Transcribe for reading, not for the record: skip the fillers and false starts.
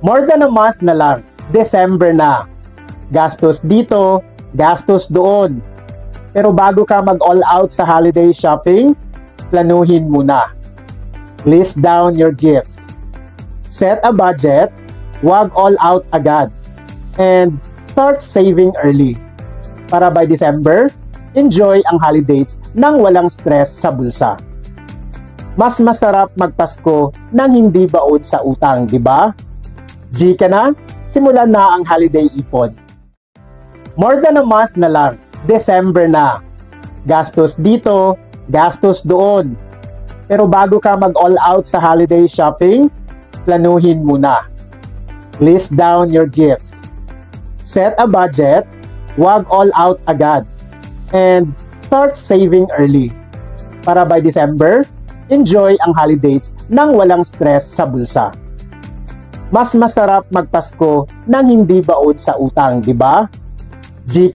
More than a month na lang, December na. Gastos dito, gastos doon. Pero bago ka mag-all out sa holiday shopping, planuhin muna. List down your gifts. Set a budget, wag all out agad. And start saving early. Para by December, enjoy ang holidays nang walang stress sa bulsa. Mas masarap magpasko nang hindi baon sa utang, di ba? G ka na? Simulan na ang holiday ipon. More than a month na lang, December na. Gastos dito, gastos doon. Pero bago ka mag-all out sa holiday shopping, planuhin muna. List down your gifts. Set a budget, wag all out agad. And start saving early. Para by December, enjoy ang holidays nang walang stress sa bulsa. Mas masarap magpasko nang hindi baon sa utang, di ba? G